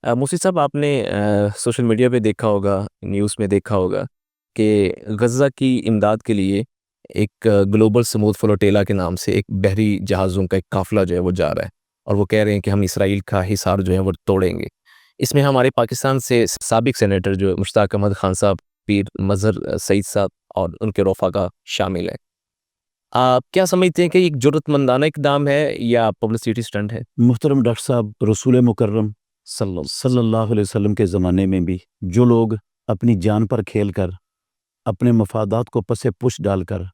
मुफती साहब आपने social media पे देखा होगा, न्यूज़ में देखा होगा कि गज़ा की इमदाद के लिए एक ग्लोबल स्मूथ फ्लोटिला के नाम से एक बहरी जहाज़ों का एक काफ़िला जो है वो जा रहा है और वो कह रहे हैं कि हम इसराइल का हिसार जो है वो तोड़ेंगे। इसमें हमारे पाकिस्तान से साबिक सेनेटर जो मुश्ताक अहमद खान साहब, पीर मज़हर सईद साहब और उनके रफ़ाक़ा शामिल हैं। आप क्या समझते हैं कि ये एक जुर्रतमंदाना इक़दाम है या पब्लिसिटी स्टंट है? मुहतरम डॉक्टर साहब, रसूल मुकर्रम सल्लल्लाहु अलैहि वसल्लम के ज़माने में भी जो लोग अपनी जान पर खेल कर, अपने मफादात को पसे पुश डालकर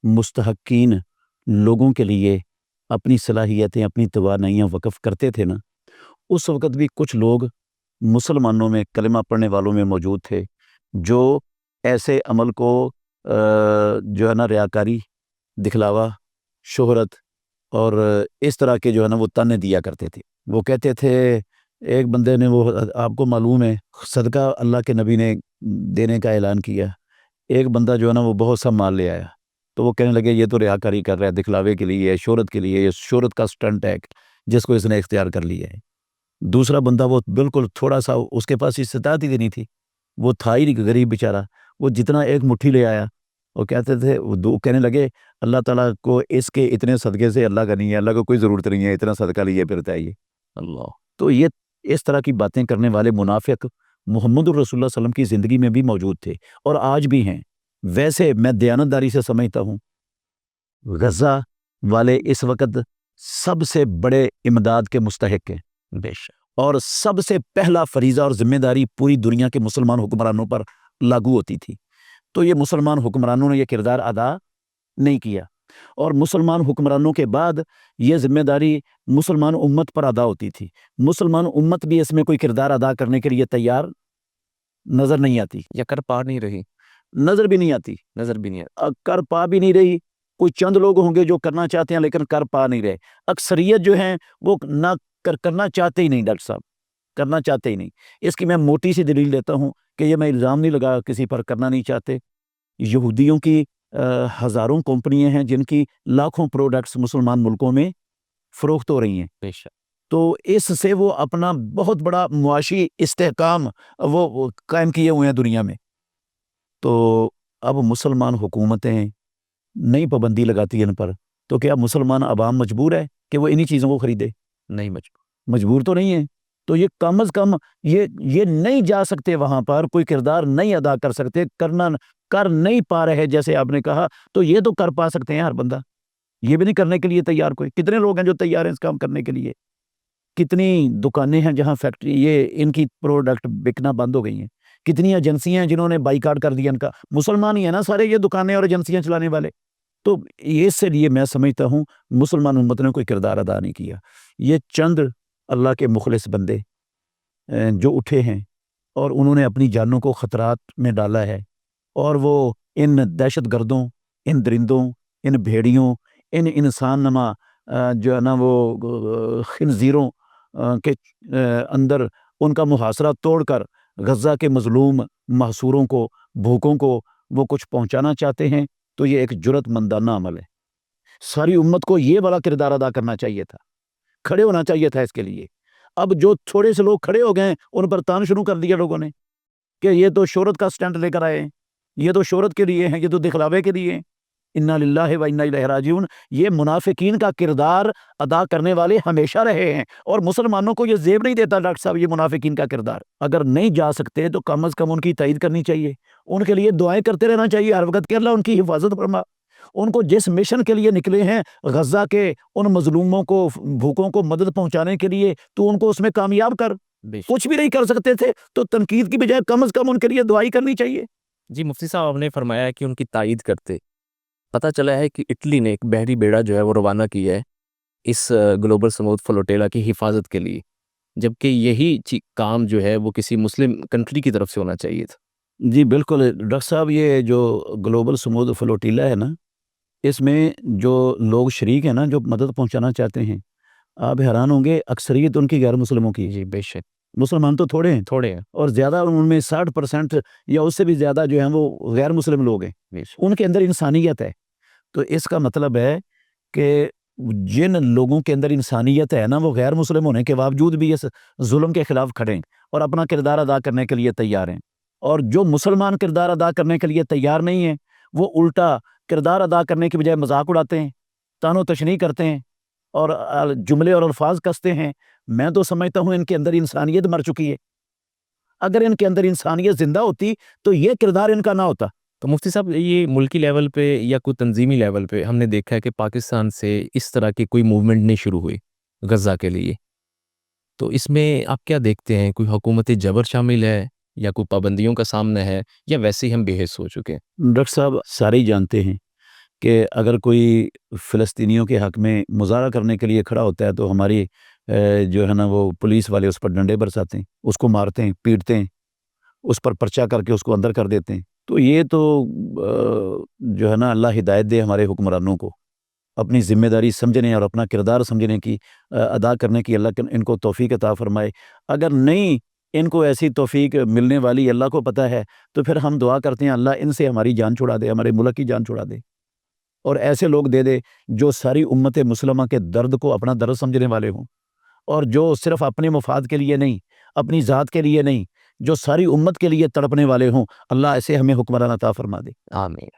मुस्तहक़ीन लोगों के लिए अपनी सलाहियतें, अपनी तवानाइयाँ वक़्फ़ करते थे ना, उस वक़्त भी कुछ लोग मुसलमानों में, कलमा पढ़ने वालों में मौजूद थे, जो ऐसे अमल को जो है ना रियाकारी, दिखलावा, शोहरत और इस तरह के जो है ना वो ताने दिया करते थे। वो कहते थे, एक बंदे ने, वो आपको मालूम है, सदका अल्लाह के नबी ने देने का ऐलान किया। एक बंदा जो है ना वो बहुत सा माल ले आया, तो वो कहने लगे ये तो रियाकारी कर रहा है, दिखलावे के लिए है, शोहरत के लिए, ये शोहरत का स्टंट है जिसको इसने इख्तियार कर लिया है। दूसरा बंदा, वो बिल्कुल थोड़ा सा, उसके पास इस्तिताअत ही नहीं थी, वो था ही नहीं, गरीब बेचारा, वो जितना एक मुट्ठी ले आया, वो कहते थे, वो दो कहने लगे अल्लाह ताला को इसके इतने सदक़े से अल्लाह का नहीं है, अल्लाह को कोई ज़रूरत नहीं है, इतना सदका लिए फिरता है ये। अल्लाह! तो ये इस तरह की बातें करने वाले मुनाफ़िक मुहम्मदुर रसूलुल्लाह सल्लल्लाहु अलैहि वसल्लम की ज़िंदगी में भी मौजूद थे और आज भी हैं। वैसे मैं दयानतदारी से समझता हूँ, गज़ा वाले इस वक़्त सबसे बड़े इमदाद के मुस्तहिक़ हैं। बेशक। और सबसे पहला फ़रीज़ा और ज़िम्मेदारी पूरी दुनिया के मुसलमान हुक्मरानों पर लागू होती थी। तो ये मुसलमान हुक्मरानों ने ये किरदार अदा नहीं किया और मुसलमान हुक्मरानों के बाद ये ज़िम्मेदारी मुसलमान उम्मत पर अदा होती थी। मुसलमान उम्मत भी इसमें कोई किरदार अदा करने के लिए तैयार नज़र नहीं आती, या कर पा नहीं रही, नज़र भी नहीं आती। नज़र भी नहीं आती। कर पा भी नहीं रही। कोई चंद लोग होंगे जो करना चाहते हैं लेकिन कर पा नहीं रहे। अक्सरियत जो है वो ना करना चाहते ही नहीं डॉक्टर साहब, करना चाहते ही नहीं। इसकी मैं मोटी सी दलील देता हूँ कि ये मैं इल्ज़ाम नहीं लगा किसी पर, करना नहीं चाहते। यहूदियों की हज़ारों कंपनियाँ हैं जिनकी लाखों प्रोडक्ट्स मुसलमान मुल्कों में फ़रोख्त हो रही हैं। बेशक। तो इससे वो अपना बहुत बड़ा मुआशी इस्तेहकाम वो कायम किए हुए हैं दुनिया में। तो अब मुसलमान हुकूमतें नई पाबंदी लगाती है इन पर, तो क्या मुसलमान अवाम मजबूर है कि वो इन्हीं चीज़ों को खरीदे? नहीं मजबूर। मजबूर तो नहीं है। तो ये कम अज़ कम ये नहीं जा सकते वहाँ पर, कोई किरदार नहीं अदा कर सकते, कर नहीं पा रहे जैसे आपने कहा, तो ये तो कर पा सकते हैं हर बंदा। ये भी नहीं करने के लिए तैयार कोई। कितने लोग हैं जो तैयार हैं इस काम करने के लिए? कितनी दुकानें हैं जहाँ फैक्ट्री ये इनकी प्रोडक्ट बिकना बंद हो गई हैं। कितनी एजेंसियाँ हैं जिन्होंने बाइकआउट कर दिया इनका। मुसलमान ही है ना सारे ये दुकानें और एजेंसियाँ चलाने वाले। तो ये इसलिए मैं समझता हूँ मुसलमान उम्मत ने कोई किरदार अदा नहीं किया। ये चंद अल्लाह के मुखलिस बंदे जो उठे हैं और उन्होंने अपनी जानों को खतरात में डाला है और वो इन दहशतगर्दों, इन दरिंदों, इन भेड़ियों, इन इंसान नमा जो है ना वो खिंजीरों के अंदर उनका मुहासरा तोड़कर गज़ा के मज़लूम महसूरों को, भूखों को वो कुछ पहुँचाना चाहते हैं, तो ये एक जुर्रतमंदाना अमल है। सारी उम्मत को ये वाला किरदार अदा करना चाहिए था, खड़े होना चाहिए था इसके लिए। अब जो थोड़े से लोग खड़े हो गए हैं, उन पर ताना शुरू कर दिया लोगों ने कि ये तो शोहरत का स्टंट लेकर आए हैं, ये तो शोहरत के लिए हैं, ये तो दिखलावे के लिए हैं। इन्ना लिल्लाहि व इन्ना इलैहि राजिऊन। ये मुनाफिकीन का किरदार अदा करने वाले हमेशा रहे हैं और मुसलमानों को ये ज़ेब नहीं देता डॉक्टर साहब ये मुनाफिकीन का किरदार। अगर नहीं जा सकते तो कम अज़ कम उनकी तायीद करनी चाहिए, उनके लिए दुआएँ करते रहना चाहिए हर वक़्त कि अल्लाह उनकी हिफाज़त फरमा। उनको जिस मिशन के लिए निकले हैं गज़ा के उन मज़लूमों को, भूखों को मदद पहुँचाने के लिए, तो उनको उसमें कामयाब कर। बेशक। कुछ भी नहीं कर सकते थे तो तनकीद की बजाय कम अज़ कम उनके लिए दुआई करनी चाहिए। जी, मुफ्ती साहब आपने फरमाया कि उनकी तायीद करते। पता चला है कि इटली ने एक बहरी बेड़ा जो है वो रवाना किया है इस ग्लोबल स्मूथ फ्लोटिला की हिफाज़त के लिए, जबकि यही काम जो है वो किसी मुस्लिम कंट्री की तरफ से होना चाहिए था। जी, बिल्कुल डॉक्टर साहब, ये जो ग्लोबल स्मूथ फ्लोटिला है ना, इसमें जो लोग शरीक हैं ना, जो मदद पहुँचाना चाहते हैं, आप हैरान होंगे अक्सरियत उनकी गैर मुस्लिमों की है। जी, बेशक। मुसलमान तो थोड़े हैं थोड़े हैं। और ज़्यादा उनमें 60% या उससे भी ज़्यादा जो हैं वो गैर मुस्लिम लोग हैं। बेशक। उनके अंदर इंसानियत है। तो इसका मतलब है कि جن لوگوں کے اندر انسانیت ہے نا وہ غیر مسلم ہونے کے باوجود بھی اس ظلم کے خلاف کھڑے ہیں اور اپنا کردار ادا کرنے کے لیے تیار ہیں، اور جو مسلمان کردار ادا کرنے کے لیے تیار نہیں ہیں وہ الٹا کردار ادا کرنے کی بجائے مذاق اڑاتے ہیں، طعن و تشنیع کرتے ہیں اور جملے اور الفاظ کستے ہیں۔ میں تو سمجھتا ہوں ان کے اندر انسانیت مر چکی ہے، اگر ان کے اندر انسانیت زندہ ہوتی تو یہ کردار ان کا نہ ہوتا۔ تو مفتی صاحب یہ ملکی لیول پہ یا کوئی تنظیمی لیول پہ ہم نے دیکھا ہے کہ پاکستان سے اس طرح کی کوئی موومنٹ نہیں شروع ہوئی غزہ کے لیے، تو اس میں آپ کیا دیکھتے ہیں؟ کوئی حکومت جبر شامل ہے یا کوئی پابندیوں کا سامنا ہے یا ویسے ہی ہم بے حس ہو چکے ہیں؟ ڈاکٹر صاحب سارے ہی جانتے ہیں کہ اگر کوئی فلسطینیوں کے حق میں مظاہرہ کرنے کے لیے کھڑا ہوتا ہے تو ہماری جو ہے نا وہ پولیس والے اس پر ڈنڈے برساتے ہیں، اس کو مارتے ہیں، پیٹتے ہیں، اس پر پرچہ کر کے اس کو اندر کر دیتے ہیں۔ تو یہ تو جو ہے نا اللہ ہدایت دے ہمارے حکمرانوں کو اپنی ذمہ داری سمجھنے اور اپنا کردار سمجھنے کی ادا کرنے کی اللہ ان کو توفیق عطا فرمائے۔ اگر نہیں ان کو ایسی توفیق ملنے والی اللہ کو پتہ ہے تو پھر ہم دعا کرتے ہیں اللہ ان سے ہماری جان چھڑا دے، ہمارے ملک کی جان چھڑا دے، اور ایسے لوگ دے دے جو ساری امت مسلمہ کے درد کو اپنا درد سمجھنے والے ہوں، اور جو صرف اپنے مفاد کے لیے نہیں، اپنی ذات کے لیے نہیں، جو ساری امت کے لیے تڑپنے والے ہوں۔ اللہ ایسے ہمیں حکمران عطا فرما دے۔ آمین۔